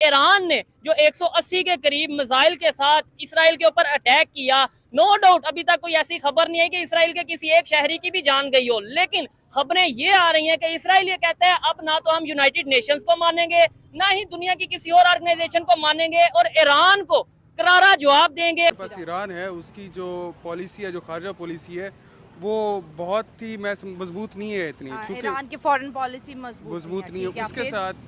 Iran ने जो 180 के करीब मिसाइल के साथ इसराइल के ऊपर अटैक किया, नो डाउट अभी तक कोई ऐसी खबर नहीं है कि इसराइल के किसी एक शहरी की भी जान गई हो, लेकिन खबरें ये आ रही हैं कि इसराइल ये कहता है अब ना तो हम यूनाइटेड नेशंस को मानेंगे, ना ही दुनिया की किसी और ऑर्गेनाइजेशन को मानेंगे और ईरान को करारा जवाब देंगे। बस ईरान है, उसकी जो पॉलिसी है, जो खारजा पॉलिसी है, वो बहुत ही मजबूत नहीं है इतनी, क्योंकि ईरान की फॉरेन पॉलिसी मजबूत नहीं है। उसके साथ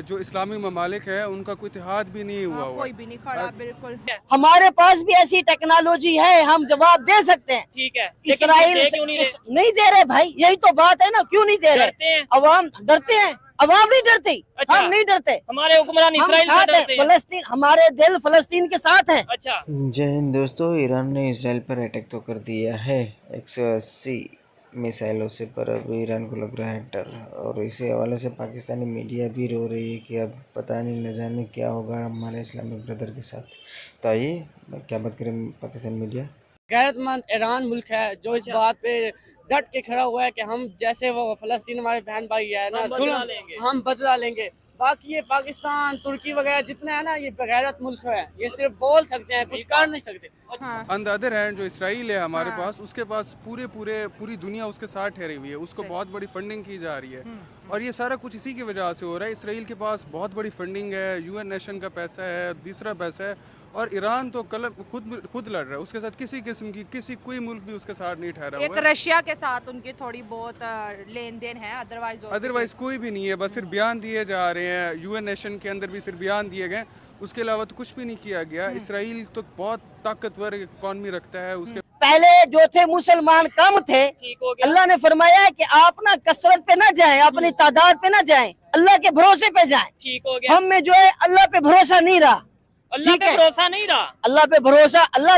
जो इस्लामी ममालिक है उनका कोई इत्तेहाद भी नहीं हुआ हुआ, कोई भी नहीं खड़ा। बिल्कुल हमारे पास भी ऐसी टेक्नोलॉजी है, हम जवाब दे सकते हैं। ठीक है, इसराइल नहीं दे रहे भाई, यही तो बात है ना, क्यों नहीं दे रहे? अवाम डरते हैं, अवाम नहीं डरती। अच्छा, हम नहीं डरते, हमारे हुक्मरान इसराइल से डरते हैं। फलस्तीन, हमारे दिल फलस्तीन के साथ हैं। अच्छा, जय हिंद दोस्तों। ईरान ने इसराइल पर अटैक तो कर दिया है 180 मिसाइलों से, पर अब ईरान को लग रहा है डर, और इसी हवाले से पाकिस्तानी मीडिया भी रो रही है कि अब पता नहीं न जाने क्या होगा हमारे इस्लामिक ब्रदर के साथ। तो आइए क्या बात करें पाकिस्तान मीडिया। गैरतमंद ईरान मुल्क है जो इस बात पे डट के खड़ा हुआ है कि हम जैसे वो फलस्तीन हमारे बहन भाई है ना, हम बदला लेंगे। बाकी ये पाकिस्तान, तुर्की वगैरह जितने हैं ना, ये बेगैरत मुल्क है, ये सिर्फ बोल सकते हैं, कुछ कर नहीं सकते। ऑन द अदर हैंड जो इसराइल है हमारे पास, उसके पास पूरी दुनिया उसके साथ ठहरी हुई है, उसको बहुत बड़ी फंडिंग की जा रही है, और ये सारा कुछ इसी की वजह से हो रहा है। इसराइल के पास बहुत बड़ी फंडिंग है, यूएन नेशन का पैसा है, दूसरा पैसा है, और ईरान तो खुद लड़ रहा है, उसके साथ किसी किस्म की कोई मुल्क भी उसके साथ नहीं ठहरा हुआ है। एक रशिया के साथ उनकी थोड़ी बहुत लेन देन है, अदरवाइज कोई भी नहीं है, बस सिर्फ बयान दिए जा रहे हैं। यूएन नेशन के अंदर भी सिर्फ बयान दिए गए, उसके अलावा तो कुछ भी नहीं किया गया। इसराइल तो बहुत ताकतवर इकॉनमी रखता है, उसके पहले जो थे मुसलमान कम थे, अल्लाह ने फरमाया है कि आप ना कसरत पे ना जाएं, अपनी तादाद पे ना जाएं, अल्लाह के भरोसे पे जाएं। ठीक हो गया। हम में जो है अल्लाह पे भरोसा नहीं रहा, अल्लाह पे भरोसा नहीं रहा। अल्लाह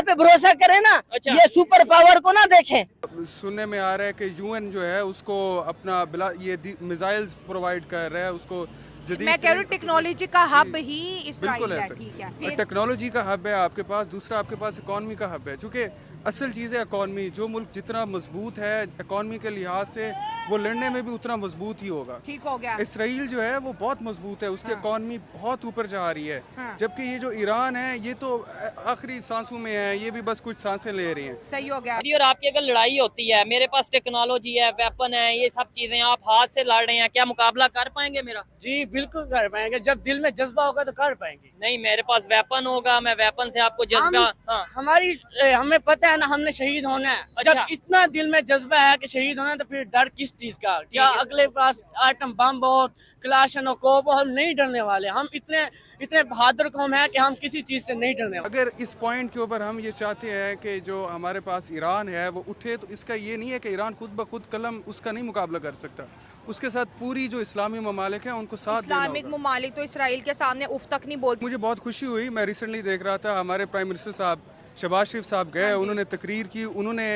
पे भरोसा करें ना। अच्छा। ये सुपर पावर को ना देखें। सुनने में आ रहा है कि यूएन जो है उसको अपना ये मिसाइल्स प्रोवाइड कर रहा है, उसको मैं कह रही हूँ टेक्नोलॉजी का हब ही इसराइल है। ठीक है, टेक्नोलॉजी का हब है आपके पास, दूसरा आपके पास इकॉनमी का हब है, चूँकि असल चीज़ है इकॉनमी। जो मुल्क जितना मजबूत है इकॉनमी के लिहाज से, वो लड़ने में भी उतना मजबूत ही होगा। ठीक हो गया। इसराइल जो है वो बहुत मजबूत है, उसकी इकॉनमी बहुत ऊपर जा रही है, जबकि ये जो ईरान है ये तो आखिरी सांसों में है, ये भी बस कुछ सांसें ले रही हैं। सही हो गया। और आपकी अगर लड़ाई होती है, मेरे पास टेक्नोलॉजी है, वेपन है, ये सब चीजें, आप हाथ से लड़ रहे हैं, क्या मुकाबला कर पाएंगे मेरा? जी बिल्कुल कर पाएंगे, जब दिल में जज्बा होगा तो कर पाएंगे। नहीं, मेरे पास वेपन होगा, मैं वेपन से आपको जज्बा। हमें पता है ना, हमने शहीद होना है। अच्छा। जब इतना दिल में जज्बा है कि शहीद होना है, तो फिर डर किस चीज का? क्या अगले पास आइटम बम हो, क्लाशनकोव हो, हम नहीं डरने वाले। हम इतने बहादुर कौम है कि हम किसी चीज से नहीं डरने वाले। अगर इस पॉइंट के ऊपर हम ये चाहते हैं कि जो हमारे पास ईरान है वो उठे, तो इसका ये नहीं है कि ईरान खुद ब खुद कलम उसका नहीं मुकाबला कर सकता, उसके साथ पूरी जो इस्लामी ममालिक हैं उनको साथ देना होगा। इस्लामिक ममालिक तो इसराइल के सामने उफ तक नहीं बोलते। मुझे बहुत खुशी हुई, मैं रिसेंटली देख रहा था, हमारे प्राइम मिनिस्टर साहब शहबाज शरीफ साहब गए, उन्होंने तकरीर की, उन्होंने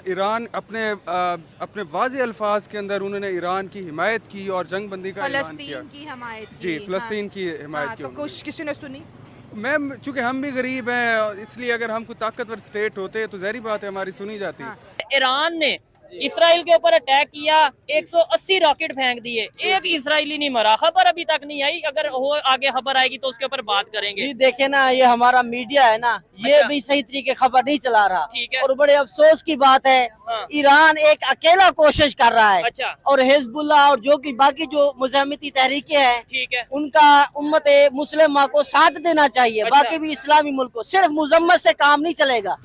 ईरान अपने वाज़े अल्फाज के अंदर उन्होंने ईरान की हिमायत की और जंग बंदी का ऐलान किया। की हिमायत की। जी, फ़लस्तीन की हिमायत की। तो कुछ किसी ने सुनी? मैम, चूँकि हम भी गरीब हैं, इसलिए अगर हम कोई ताकतवर स्टेट होते तो ज़ाहिर बात है हमारी सुनी जाती। ईरान ने इसराइल के ऊपर अटैक किया, 180 रॉकेट फेंक दिए, एक इसराइली नहीं मरा। खबर अभी तक नहीं आई, अगर हो आगे खबर आएगी तो उसके ऊपर बात करेंगे। ये देखे ना, ये हमारा मीडिया है ना, ये अच्छा। भी सही तरीके खबर नहीं चला रहा। ठीक है। और बड़े अफसोस की बात है, हाँ। ईरान एक अकेला कोशिश कर रहा है। अच्छा। और हिजबुल्लाह और जो कि बाकी जो मुजाहिमती तहरीकें हैं, ठीक है, उनका उम्मत मुस्लिमा को साथ देना चाहिए। अच्छा। बाकी भी इस्लामी मुल्क को, सिर्फ मुजम्मत से काम नहीं चलेगा।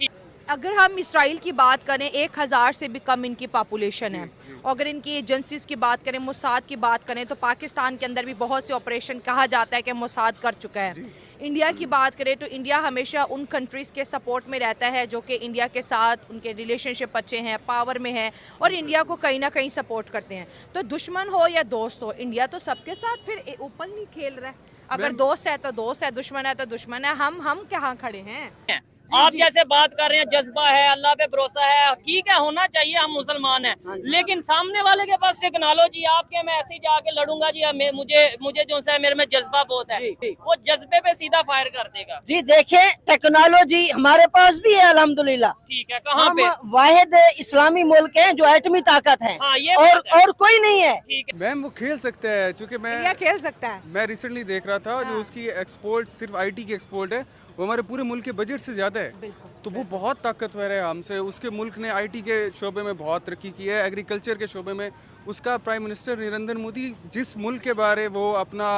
अगर हम इसराइल की बात करें, 1000 से भी कम इनकी पॉपुलेशन है, और अगर इनकी एजेंसीज की बात करें, मोसाद की बात करें, तो पाकिस्तान के अंदर भी बहुत से ऑपरेशन कहा जाता है कि मोसाद कर चुका है। इंडिया की बात करें तो इंडिया हमेशा उन कंट्रीज़ के सपोर्ट में रहता है जो कि इंडिया के साथ उनके रिलेशनशिप अच्छे हैं, पावर में है, और इंडिया को कहीं ना कहीं सपोर्ट करते हैं। तो दुश्मन हो या दोस्त हो, इंडिया तो सबके साथ फिर ओपनली खेल रहा है। अगर दोस्त है तो दोस्त है, दुश्मन है तो दुश्मन है। हम कहाँ खड़े हैं? आप जैसे बात कर रहे हैं, जज्बा है, अल्लाह पे भरोसा है, ठीक है, होना चाहिए, हम मुसलमान हैं, लेकिन सामने वाले के पास टेक्नोलॉजी, आपके मैं ऐसे ही जाके लड़ूंगा जी, मुझे जो है मेरे में जज्बा बहुत है, वो जज्बे पे सीधा फायर कर देगा। जी देखिए, टेक्नोलॉजी हमारे पास भी है अल्हम्दुलिल्लाह। ठीक है, कहाँ हम पे? वाहिद इस्लामी मुल्क हैं जो एटमी ताकत है, हाँ, ये बात है। और कोई नहीं है। ठीक है, मैम वो खेल सकता है, चूंकि इंडिया खेल सकता है। मैं रिसेंटली देख रहा था जो उसकी एक्सपोर्ट सिर्फ आईटी की एक्सपोर्ट है वो हमारे पूरे मुल्क के बजट से ज़्यादा है, तो वो बहुत ताकतवर है हमसे। उसके मुल्क ने आईटी के शोबे में बहुत तरक्की की है, एग्रीकल्चर के शोबे में उसका प्राइम मिनिस्टर नरेंद्र मोदी जिस मुल्क के बारे वो अपना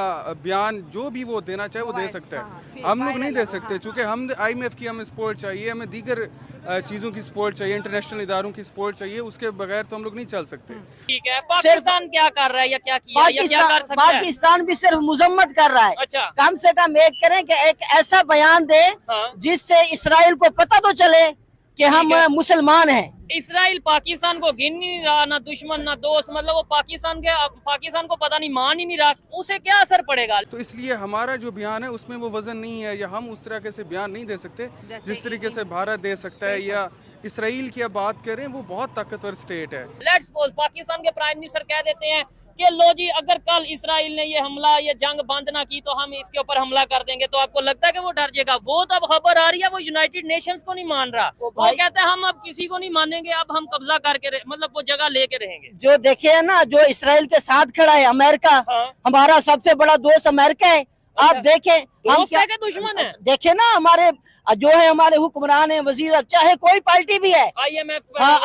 बयान जो भी वो देना चाहे वो दे सकता है, हम लोग नहीं दे सकते, चूँकि हम IMF की हमें सपोर्ट चाहिए, हमें दीगर चीज़ों की सपोर्ट चाहिए, इंटरनेशनल इदारों की सपोर्ट चाहिए, उसके बगैर तो हम लोग नहीं चल सकते। ठीक है। पाकिस्तान क्या कर रहा है या क्या किया या क्या कर सकता है? पाकिस्तान भी सिर्फ मुजम्मत कर रहा है। अच्छा। कम से कम एक करें कि एक ऐसा बयान दे हाँ। जिससे इसराइल को पता तो चले कि हम मुसलमान हैं। इसराइल पाकिस्तान को गिन नहीं रहा, ना दुश्मन ना दोस्त, मतलब वो पाकिस्तान को पता नहीं, मान ही नहीं रहा, उसे क्या असर पड़ेगा? तो इसलिए हमारा जो बयान है उसमें वो वजन नहीं है, या हम उस तरह से बयान नहीं दे सकते जिस तरीके से भारत दे सकता है, या इसराइल की अब बात करें वो बहुत ताकतवर स्टेट है। लेट्स सपोज पाकिस्तान के प्राइम मिनिस्टर कह देते हैं कि लो जी, अगर कल इसराइल ने ये जंग बंद ना की तो हम इसके ऊपर हमला कर देंगे, तो आपको लगता है कि वो डर जाएगा? वो तो अब खबर आ रही है, वो यूनाइटेड नेशंस को नहीं मान रहा, वो कहता है हम अब किसी को नहीं मानेंगे, अब हम कब्जा करके मतलब वो जगह लेके रहेंगे। जो देखे ना, जो इसराइल के साथ खड़ा है अमेरिका, हाँ। हमारा सबसे बड़ा दोस्त अमेरिका है। आप देखें, हम दोस्त है कि दुश्मन है? देखे ना, हमारे जो है हमारे हुक्मरान है, वजीर, चाहे कोई पार्टी भी है, IMF हाँ,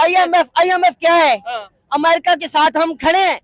IMF क्या है, हाँ। अमेरिका के साथ हम खड़े हैं।